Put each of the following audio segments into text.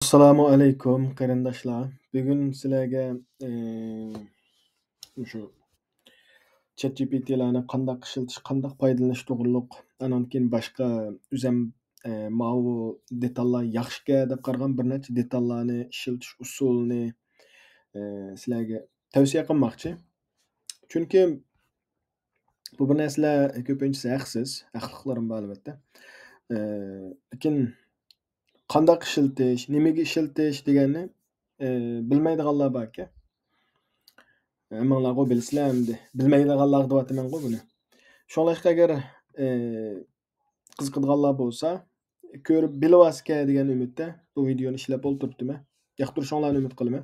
Assalomu alaykum qarindoshlar. Bugun sizlarga shu ChatGPT'larni qandoq ishiltish, qandoq foydalanish to'g'riliq, andan keyin boshqa o'zim mau detallar yaxshika deb qaragan bir necha detallarni ishiltish usulini sizlarga tavsiya qilmoqchi. Chunki bu bir narsalar ko'pincha haqsiz, haqliqlarim bor albatta. Lekin qandoq ishiltish, nimaga ishiltish deganni bilmaydiganlar borki. Hammanglarga bilsizlar endi. Bilmaydiganlar deyapman-ku buni. Şoňlaşqa agar qiziqadiganlar bolsa, ko'rib bilyapsizka degan umidda bu videoni ishlab o'ltiribdiman. Yoqtirishinglarni umid qilaman.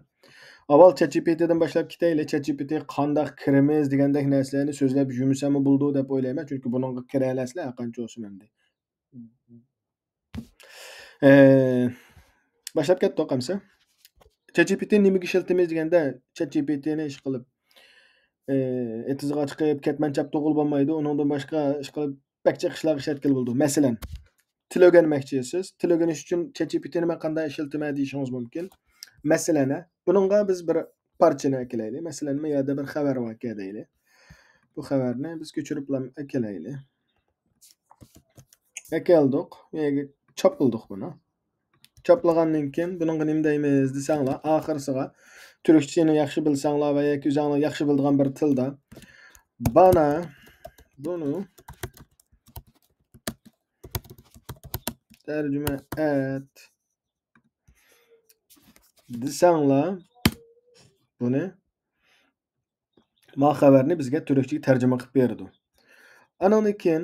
Avval ChatGPT'dan boshlab ketaylik. ChatGPT qandoq kiramiz degandek narsalarni so'zlab yurmasam bo'ldi deb o'ylayman. Chunki buningga kira olasizlar qancha bo'lsin endi. Boshlab ketdik qamsa. ChatGPT nimaga ishlatamiz deganda, ChatGPTni ish qilib etizga chiqib ketmanchap to'g'il bo'lmaydi. Uningdan boshqa ish qilib bakcha ishlarga ishlatgan bo'ldi. Masalan, til o'rganmoqchisiz. Til o'rganish uchun ChatGPTni nima qanday ishlataman deyishingiz mumkin. Masalan, buningga biz bir parchani akilaylik. Masalan, bu yerda bir xabar bor deylik. Bu xabarni biz ko'chirib akilaylik. Akaldik, yerga chop qildik buni. Choplagandan keyin buningga nima deymiz desanglar, oxirisiga turkchani yaxshi bilsanglar va yoki o'zinglar yaxshi biladigan bir tilda bana bunu tercüme et desanglar, buni ma xabarni bizga turkchaga tarjima qilib berdi. Andan keyin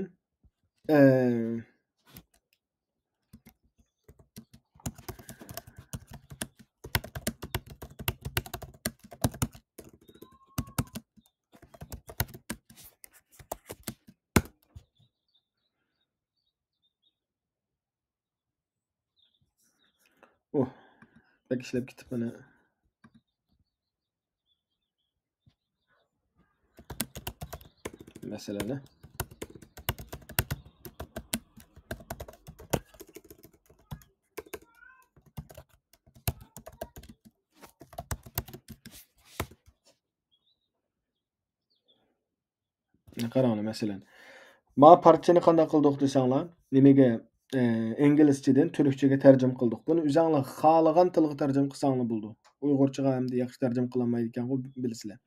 bak ishlab ketib mana. Masalan, qarang, masalan. Ma parchani qanday qildik desanglar, nimaga inglizchadan turkchaga tarjima qildik. Buni o'zinglar xohlagan tilga tarjima qilsanglar bo'ldi. Uyg'urchaga ham yaxshi tarjima qilinmaydi ekan-ku bilasizlar.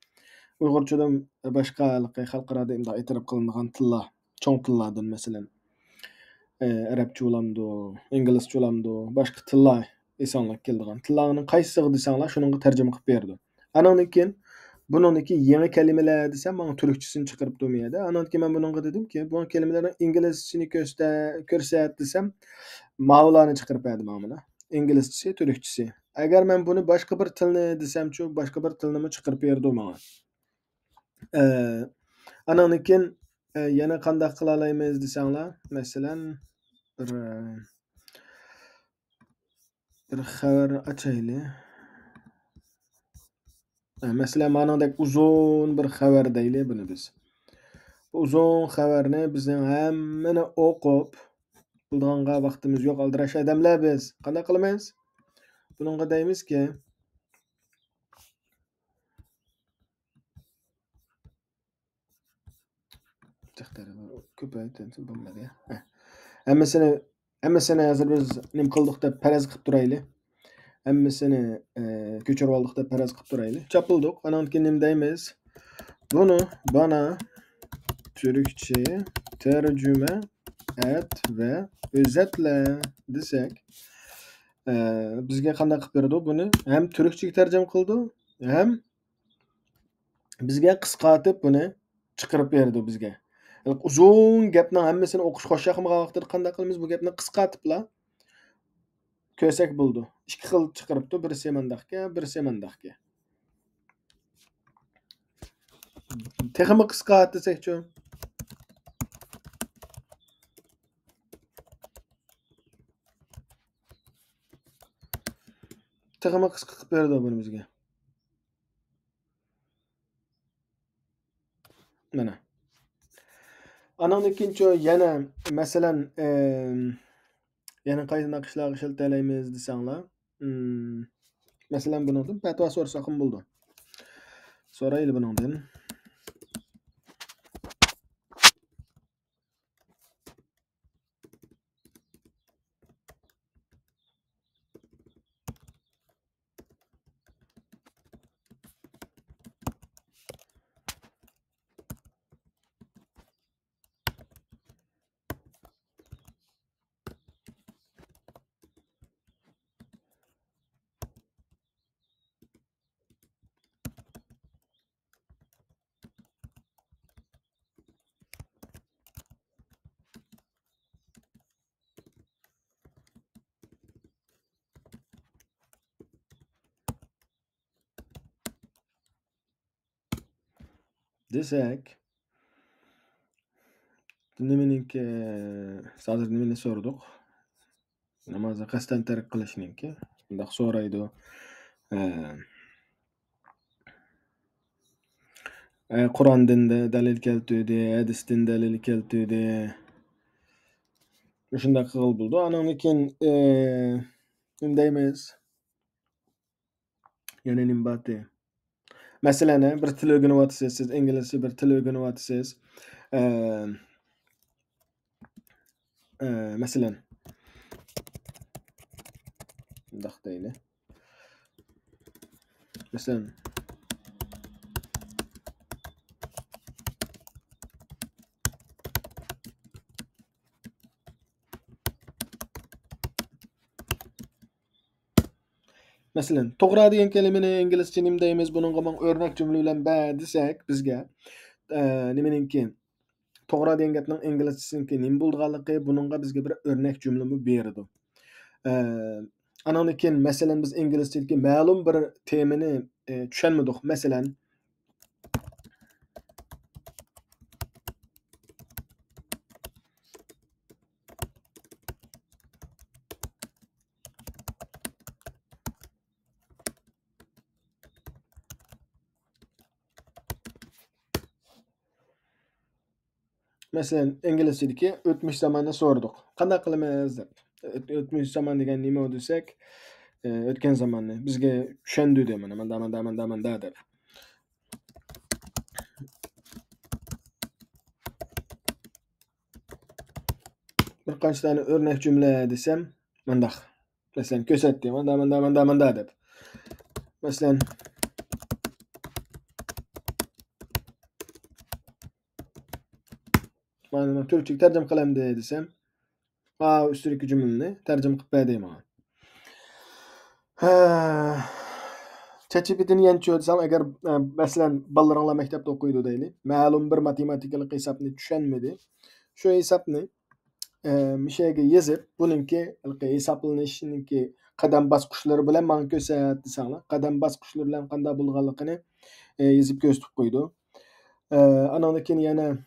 Uyg'urchadan boshqa xalqaro e'tirof qilingan tillar, cho'ng tillardan masalan arabcha bo'lamdi, inglizcha bo'lamdi, boshqa tillar esonlik keladigan tillarning qaysisiga desanglar, shuningga tarjima qilib berdi. Andan keyin buningdagi yangi kalimalar desam, men turkchisini chiqarib durmaydi. Andan keyin men buningga dedimki, bu kalimalarning inglizchasini ko'rsat desam, ma'nolarni chiqarib berdi mana. Inglizchasi, turkchisi. Agar men buni boshqa bir tilni desam-chu, boshqa bir tilni chiqarib berdi menga. Andan keyin yana qanday qila olamiz desanglar, masalan, bir xabar ochaylik. Masalan, manodek uzun bir xabar deylik buni biz. Bu uzun xabarni bizning hammani o'qib biladiganga vaqtimiz yo'q, aldirash odamlar biz. Qanday qilamiz? Buningga deymizki, ko'paytirib bo'lmadi. Hammasini hozir biz nima qildik deb faraz qilib turaylik. Hammasini ko'chirib oldik deb faraz qilib turaylik. Chopildik. Andan keyin nima deymiz? Bunu bana Türkçe tercüme et ve özetle desek, bizga qanday qilib berdi buni? Hem turkchaga tarjima qildi, hem bizga qisqartib buni chiqarib berdi bizga. Uzun gapning hammasini o'qish qo'shaqmagan vaqtda qanday qilamiz? Bu gapni qisqartibla ko'rsak bo'ldi. Ikki xil chiqaribdi, birisi mandaqga, birisi mandaqga. Texmi qisqart desakchi? Texmi qisqa qilib berdi buni bizga. Mana. Andan keyin yana masalan yana qaysi naqshlarga ishlatalaymiz desanglar, Mesela bundan fatwa sorsakim boldy. Soraýly bundan. Desek, nimeninki hazır nimeni sorduk? Namaza kastan terk kılışninki. Undaq soraýdy. Kur'an dinde dalil keltüdi, hadisden dalil keltüdi. Şunda kıl buldu. Ananykin indeýmez. Ýene nim baty. Meseleni bir til öňüňetisiz, siz inglizce bir til öňüňetisiz. Meselen undaq diýili. Meselen Meselen, togra diýen kelimeni inglizce nim diýmez, bunuň gaman örnek jümle bilen bä desek bizge nimeninki togra diýen gepniň inglizcesinki nim boldyganlygy bununla bizge bir örnek jümlemi berdi. Ananykin meselen biz inglizçedeki ma'lum bir temany düşenmedik. Meselen Meselen inglizçedeki ötmüş zamanda sorduk. Kanda kılymaz dep. Ötmüş zaman degen nime desek, ötken zamanny bizge düşendi demene. Manda dep. Bir kanç tane örnek cümle desem, mandaq. Meselen kösetdi. Manda dep. Meselen mana türkçe terjem kılamdy desem, üstüriki cümleni terjem kıp berdim ha. ChatGPT'ni ýençi desem eger meselen ballaraňla mekdepde okuýdy diýili. Ma'lum bir matematikalyk hesapny düşenmedi. Şu hesapny mişege ýazyp, bununki hesaplanýyşynyňki kadam basgıçlary bilen maňa körsät diýseňler. Kadam basgıçlary bilen kanda bolganlygyny ýazyp göstüp goýdy. Ananykin ýene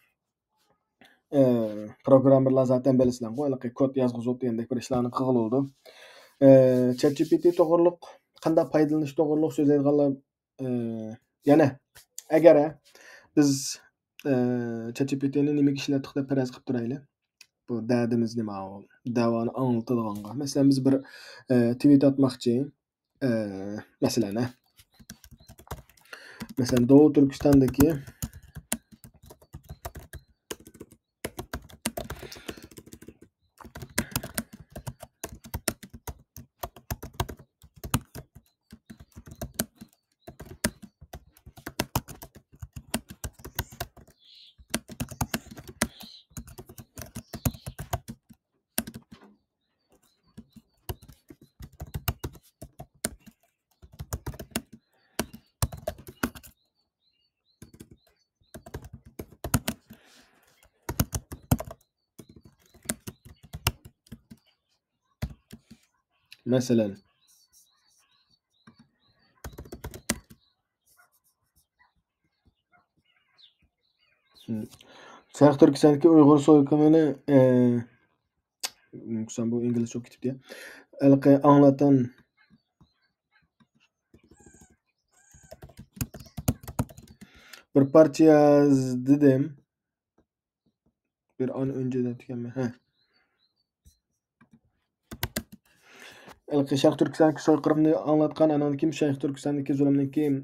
programmerler zaten bilisinden goýlaky kod ýazgyzyp diýendek bir işlerini kygıl boldy. ChatGPT togurluk kanda paýdalanyş togurluk söz aýdýanlar ýene eger biz ChatGPT'ni nime işletdik dep peräz gyp duraýly. Bu dädimiz nime o dawany aňlatydyganga. Meselen biz bir tweet atmakçy, meselen Doğu Türkistan'daki meselen Şark Türkistan'daki Uygur soýgymyny nuksan bu İngiliz çok gitip diye. Elki anlatan bir parça yazdım. Bir an önceden tükenme. Şərq Türkistandakı soyqırımını anlatqan, andan kim Şərq Türkistandakı zulümdeki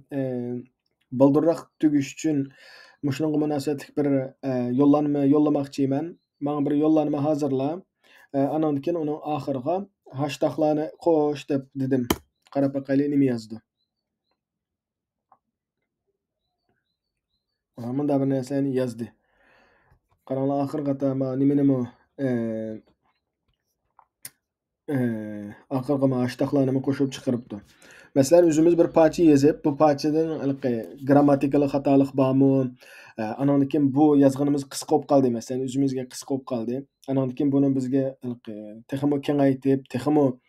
baldırraq tügüş üçün muşununğa münasibetlik bir yollanma yollamakçıyman. Maňa bir yollanma hazırla. Andan keyin onun ahyrga hashtaglarny koş dep dedim. Garap bakaýly näme ýazdy. Munda bir näseni ýazdy. Garaňlar ahyrga tama nimeni ahyrgy hashtaglarny koşup çykyrypdy. Mesela özümüz bir parça ýazyp, bu parçadan grammatikaly hatalyk barmy? Andan keyin bu ýazgynymyz kysga bolup galdy mesela, özümizge kysga bolup galdy. Andan keyin bunu bizge tehimo keňeýtip, tehimo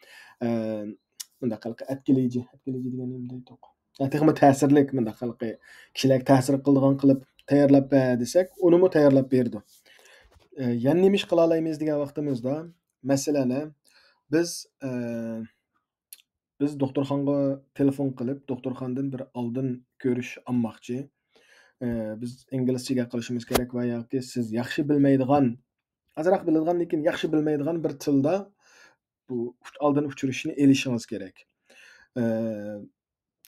mundaq etkileýiji diýen näme diýdik? Tehimo täsirlik mundaq kişilerge täsir kıldygan kılıp taýýarlap desek, onumy taýýarlap berdi. Ýa nime iş kıla alaýmyz diýen wagtymyzda, meseleni biz doktorhanga telefon kılıp, doktorhandan bir aldyn görüş almakçy. Biz ingilisçe gapyrşymyz gerek we ýa-ki siz ýaxşy bilmeýdigan, azrak biladigan lekin ýaxşy bilmeýdigan bir tilda bu aldyn uçuruşyny elişiňiz gerek.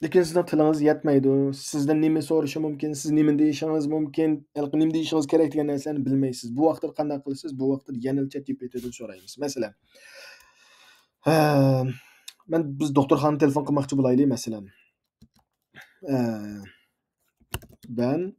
Lekin sizden tilyňiz ýetmeýdi. Sizden nime soraşy mumkin, siz nime diýişiňiz mumkin, nime diýişiňiz gerek diýen närseni bilmeýsiz. Bu wagtda kандай kılysız? Bu wagtda ýene ChatGPT'den soraýmyz. Meselem, biz doktorhana telefon kılmakçy bolaýly meselem. Ben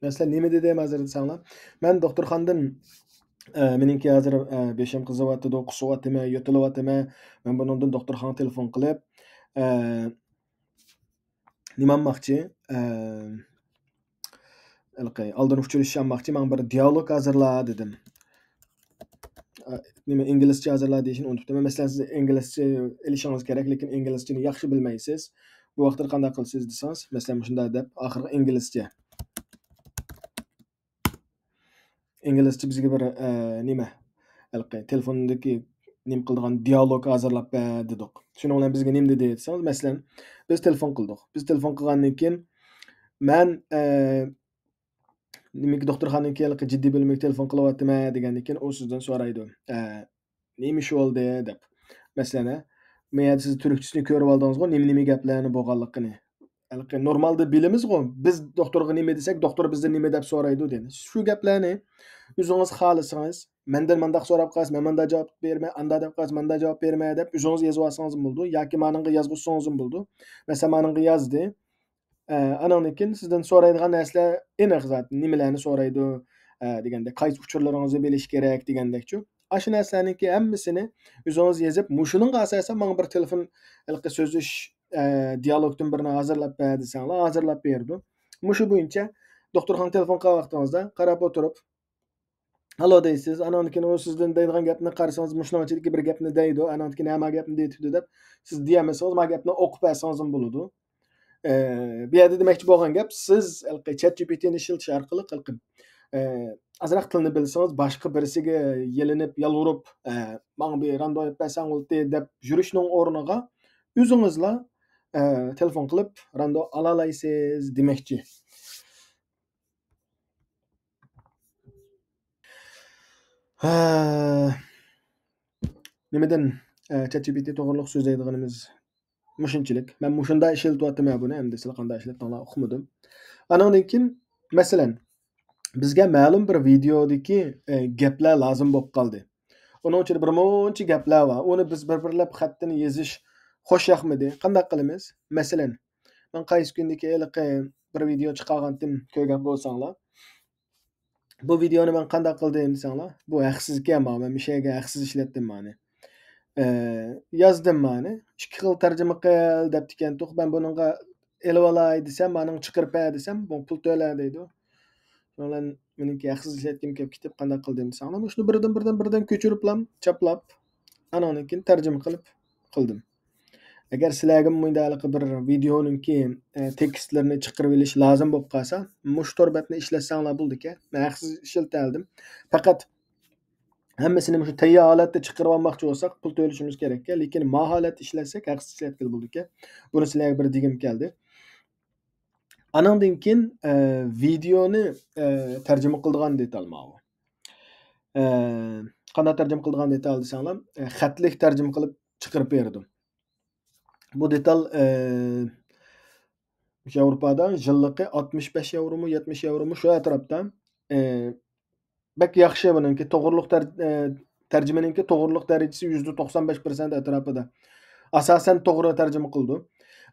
mesela nime dediğim hazır sana. Ben doktorhandan meniki hazır 5 kızı watdy, 9 watdy, ýötüli watdy. Ben bundan doktorhana telefon kılıp nime almakçy? Aldyn uçuruş almakçy, maňa bir dialog hazırla dedim. Nime ingilisçe hazırla diýişini unutupdym. Mesela siz ingilisçe elişiňiz gerek, lekin ingilisçeni ýaxşy bilmeýsiz. Bu wagtda kандай kılsyz diýseniz, mesela şunda dep ahyrky İngilizce bizge bir nime telefondaki nim kıldygan dialog hazırlap dedik. Şonuň bilen bizge nim dedi etseniz, meselen biz telefon kıldyk. Biz telefon kılgandan keyin men nimeki doktorhanaky jiddi bölümge telefon kılıpatdyma degenden keyin o sizden soraýdy. Nime iş boldy dep. Meselen men siz türkçesini görüp aldyňyzgo, nime geplerni bolganlygyny. Normalde bilimiz go. Biz doktorga nime desek, doktor bizden nime dep soraýdy diýen. Şu geplerni özüňiz halysaňyz, menden mandaq sorap gaýsy, men manda jogap berme, anda dep gaýsy, manda jogap berme dep özüňiz ýazyp alsaňyz boldy. Ýa-ki manyňy ýazgyçsaňyz boldy. Mesela manyňy ýazdy. Andan keyin sizden soraýdygan näsler enek zat, nimelerni soraýdy degende, kaýsy uçurlaryňyzy biliş gerek digendekçi. Aşy närsleniki hemmisini özüňiz ýazyp, muşunyň asasen maňa bir telefon sözüş dialogdan birini hazırlap diýseňler, hazırlap berdi. Muşu boýunça doktorhana telefon kılgan wagtyňyzda garap oturup halo deýsiz, andan keyin o sizden diýdigan gepni garasaňyz muşunyň içindäki bir gepni diýdi, andan keyin näme gepni diýipdi dep siz diýmeseňiz, ma gepni okup berseňiz bolady. Bu ýerde demekçi bolgan gep, siz ChatGPT'ni işletiş arkaly azrak tilini bilseňiz, başga birisige ýelenip, ýalwyryp, maňa bir rando aýyp berseň boldy dep jürüşniň ornuga özüňizle telefon kılıp rando alalaýsyz demekçi. Nimeden ChatGPT togurlyk sözleýdigimiz muşunçilik. Men muşunda işletýärdim bunu, hem de siz kандай işletdiňler okmadym. Andan keyin meselen bizge ma'lum bir videodaki gepler lazım bolup galdy. Onuň üçin bir munça gepler bar. Onu biz bir-birlep hattyny ýazyş hoş ýakmady. Qanday qylymyz? Meselen, men qaýsy gündiki bir video çykargandym köýgen bolsaňlar. Bu videonu men qanday qyldım diýseňler, bu haksizlik ama men bir şeýge haksız işletdim many. Yazdım many. 2 xil terjime qyl depdiken tuk. Ben bununla elip alay desem, manyň çykyryp bä desem, bu pul tölä diýdi. Şoňlan meniki haksız işletdim kep gitip qanday qyldım diýseňler, şunu birden köçüriplam, çaplap, ananynkini terjime qylyp qyldım. Eger sizlerge muýundalyky bir videonunki tekstlerini çykyryp biliş lazım bolup galsa, muş torbatny işletseňler buldike. Men haksız işleteldim. Fakat hemmesini muşu teýýär halatda çykyryp almakçy bolsak pul töleşimiz gerekke. Lekin mahalet işletsek haksız işletgil buldike. Bunu sizlerge bir digim geldi. Anandan kin videonu terjime kıldıgan detal mawy. Qanday terjime kıldıgan detal diýseňler, hatlik terjime kılıp çykyryp berdim. Bu detal Avrupada jyllyky 65 euromu 70 euromu şu atrapda. Bek ýakşy bununki togurluk terjimeninki togurluk derejesi %95% atrapyda. Asasen togry terjime kıldy.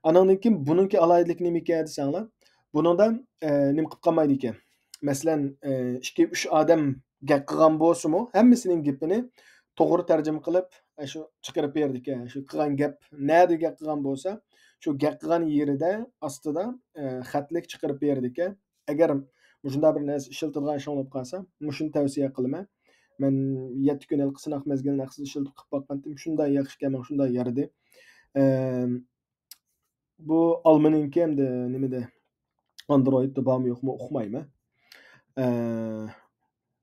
Ananınki bununki alaýdylyk näme eken diýseňler, bununda näme kılıp galmaýdy eken. Meselen 2-3 adam gep kılgan bolsumu, hemmisiniň gepini togry terjime kılıp şu çykyryp berdi eken. Şu kılgan gep näde gep kılgan bolsa, şu gep kılgan ýeride astyda hatlik çykyryp berdi eken. Eger muşunda bir näse işletilgan şoň bolup galsa, muşuny täwsiýe kylmy. Men 7 gün ilki synak mezgilini haksız işletip bakandym. Şunday ýakşy eken, şunday ýarady. Bu Almanynki hem de nimede Android'de bamy ýokmy ukmaýmy.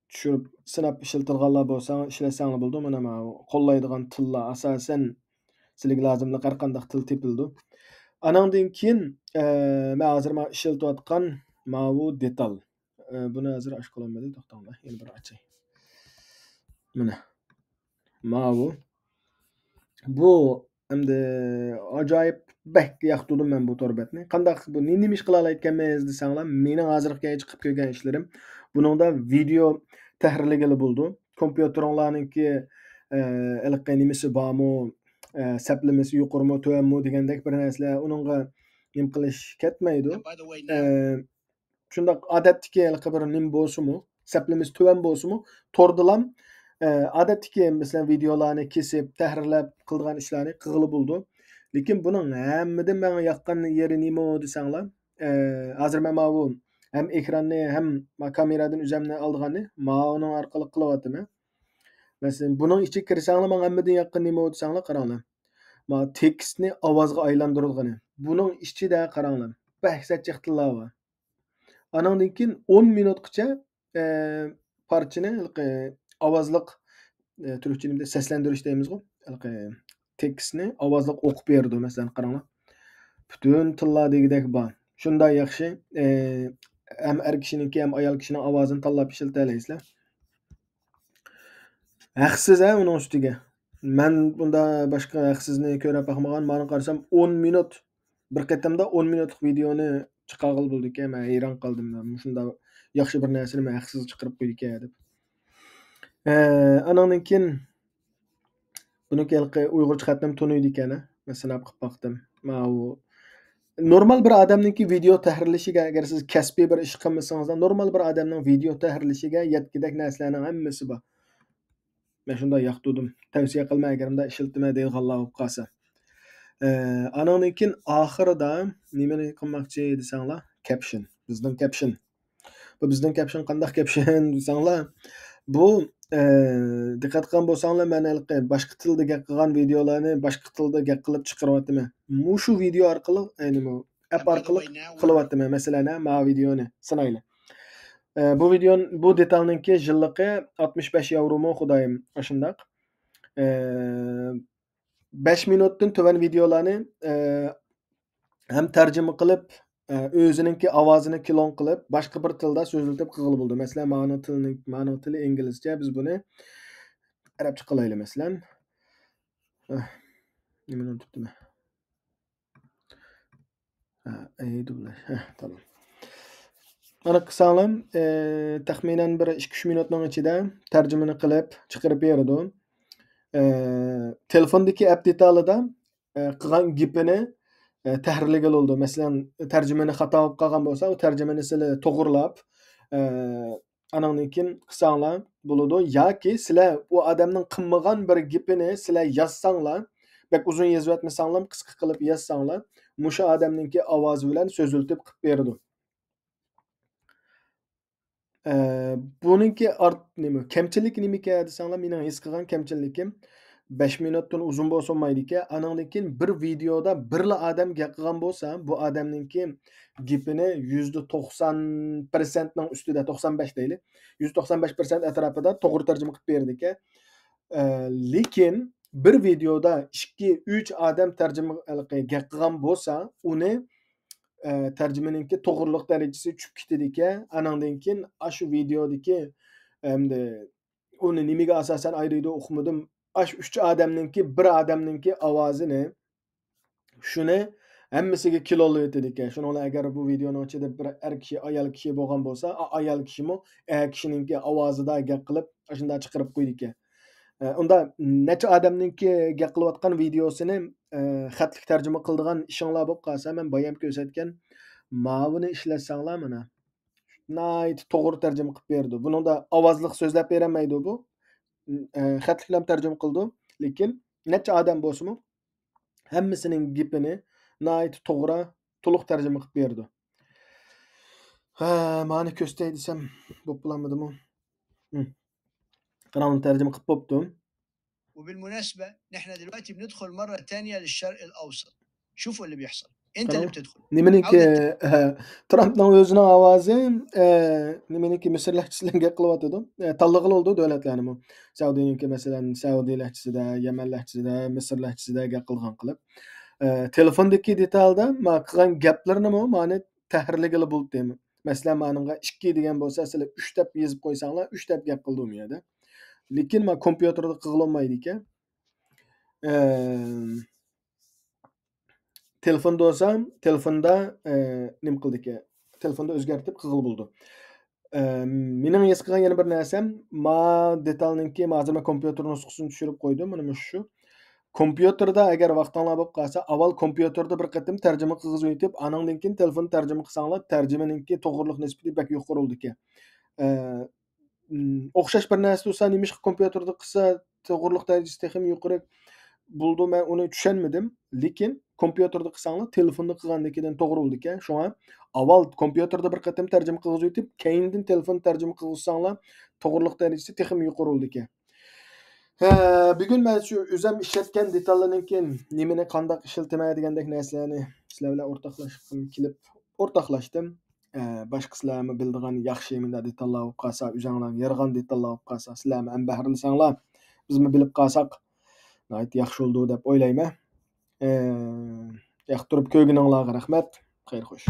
Şu sınap işletilganlar bolsa işleseňler boldy. Mana gollaýdygan tilla asasen sizlige lazımly har kandak tyl tepildi. Anandan kin men hazır işletip atgan bu detal. Bunu hazır aşgalanmady. Toktaňlar, ýene bir açay. Mana. Bu hem-de ajaýyp bek ýakdydym men bu torbatny. Kandak bu näme iş kıla alaytganmyz diýseňler, meniň hazyrky çykyp kelgen işlerim bununda video tährligili boldy. Kompýuteriňlarynki ilki nimesi bamy, seplemesi ýokurmy, töwenmi degendek bir näsler onunğa nim kılış ketmeýdi. Şunda adatdaki ilki bir nim bolsumu, seplemesi töwen bolsumu tordylam adatdaki mesela videolaryny kesip, tährlep kıldygan işlerini kygyly boldy. Lekin bunyň hemmeden meňe ýakkan ýeri näme diýseňler, hazır men bu hem ekranny hem kameradan üzemne aldygany onuň arkaly kılıpatym. Mesela bunyň içi kirseňler meňe hemmeden ýakkan näme diýseňler garaňlar. Tekstni awazga aýlandyrylgany. Bunyň içinde garaňlar. Bahsat çykdylar bar. Anandan kin 10 minutgacha parçany awazlyk türkçe dilimde seslendiriş diýimiz go. Tekstni awazlyk okup berdi mesela garaňlar. Bütün tilla degidek bar. Şunday ýakşy hem er kişininki hem aýal kişiniň awazyny tanlap işletelisler. Haksız onuň üstüge. Men bunda başga haksızlygy körep bakmagan, many garasam 10 minut bir ketemde 10 minutluk videonu çykagyl boldy eken. Men heýran kaldym. Şunda ýakşy bir näseni men haksız çykyryp goýdy eken dep. Anandan kin bununki Uýgurça hatnam tonydy eken. Mesela akyp bakdym. Normal bir adamnınki video tährlişige eger siz kesbi bir iş kılmasaňyz, normal bir adamnyň video tährlişige ýetgidek näselerin hemmesi bar. Men şunda ýakdydym. Täwsiýe kılma egerimde işletme diýilganlar bolup galsa. Ananynkin ahyrda nimeni kılmakçy diýseňler, caption. Bizden caption. Bu bizden caption kandak caption diýseňler, bu dikkat kılgan bolsaňlar men başga tilde gep kılgan videolaryny başga tilde gep kılıp çykyrypatym. Muşu video arkaly app arkaly kılıpatym. Mesela ma videonu synaýly. Bu videonun bu detalnynki jyllyky 65 euromu hudaýym aşyndak. 5 minutdan töwen videolaryny hem terjime kılıp özüninki awazyny klon kılıp başga bir tilde sözlütip kygyly boldy. Mesela manyň tili ingilisçe, biz bunu arapça kılaýly meselen. Nimeni unutdum. Tamam. Ana kysalam tahminen bir 2-3 minutnyň içinde terjimeni kılıp çykyryp berdim. Telefondaki app detalyda qilgan gapini tahrirlagan bo'ldi. Masalan, tarjimani xato bo'lib qolgan bo'lsa, u tarjimani sizlar to'g'rilab, anandan keyin qilsanglar bo'ladi. Yoki sizlar u odamning qilmagan bir gapini sizlar yozsanglar, bak uzun yozib yotmasanglar, qisqa qilib yozsanglar, mushu odamninki ovozi bilan so'ziltib qilib beradi. Buningki kamchiligi nima ekan desanglar, mening his qilgan kamchilikim 5 minutdan uzun bo'lmaydi-ki, anandan keyin bir videoda birla odam gap qilgan bo'lsa, bu odamninki gapini %90% ning ustida, 95 deylik, 195% atrofida to'g'ri tarjima qilib berdi-ki. Lekin bir videoda 2-3 odam tarjima gap qilgan bo'lsa, uni tarjimaningki to'g'riliq darajasi tushib ketadi-ki, anandan keyin shu videodagi endi uni nimaga asosan ayriydi o'qimadim. 3 odamninki bir odamninki ovozini shuni hammasiga kilollayotdi-ki. Shuni agar bu videoning ichida bir er kishi, ayol kishi bo'lgan bo'lsa, ayol kishimi kishininki ovozida gap qilib, shunday chiqarib qo'ydi-ki. Unda necha odamninki gap qilayotgan videosini xatlik tarjima qiladigan ishinglar bo'lib qolsa, men bayam ko'rsatgan mavuni ishlatsanglar mana nayt to'g'ri tarjima qilib berdi. Buningda ovozliq so'zlab berolmaydi bu. Xatlik bilan tarjima qildi, lekin necha odam bo'lsa-mu hammasining gapini nayt to'g'ri, to'liq tarjima qilib berdi. Mani ko'rsatay desam bo'p bo'lamidimi? Qanday tarjima qilib bo'ptim. وبالمناسبة نحن دلوقتي بندخل مرة تانية للشرق الأوسط. شوفوا اللي بيحصل. أنت اللي بتدخل. Nimeniki Trumpning o'zining ovozi nimeniki Misr lahjasida gap qilyotdi. Tanlag'il oldu davlatlarni. Saudiyaniki masalan Saudiya lahjasida, Yaman lahjasida, Misr lahjasida gap qilgan qilib. Telefondagi detalda men qilgan gaplarini meni tahrirlagan bo'ldi. Masalan, menga 2 degan bo'lsa, sizlar 3 deb yozib qo'ysanglar, 3 deb gap qildim u yerda. Lekin men kompyuterda qilolmaydi-ki. Telefonda olsam, telefonda nima qildi-ki? Telefonda o'zgartirib qilg'il bo'ldi. Mening his qilgan yana bir narsam, detalninki hozir men kompyuter nusxasini tushirib qo'ydim, mana shu. Kompyuterda agar vaqtinglar bo'lib qolsa, avval kompyuterda bir qatim tarjima qilg'izib o'tib, anandan keyin telefon tarjima qilsanglar, tarjimaninki to'g'riliq nisbati bak yuqori bo'ldi-ki. O'xshash bir narsa bo'lsa, nima ish kompyuterda qilsa, to'g'riliq darajasi ham yuqori bo'ldi. Men uni tushunmadim, lekin kompyuterda qilsanglar, telefonda qilgandagidan to'g'ri bo'ldi-ki. Shunga avval kompyuterda bir qatim tarjima qilg'izib o'tib, keyindan telefon tarjima qilsanglar, to'g'riliq darajasi ham yuqori bo'ldi-ki. Bugun men shu o'zim ishlatgan detallarninki nimani qanday ishlatmay degandek narsalarni sizlar bilan o'rtoqlashib kelib o'rtoqlashdim. Boshqalar bildigan yaxshi menda detallar bo'lib qolsa, o'zinglarga yarag'an detallar bo'lib qolsa, sizlar ham bahrilasanglar, bizmi bilib qolsak, yaxshi bo'ldi deb o'ylayman. Yoqtirib ko'rganinglarga rahmat. Xayr xo'sh.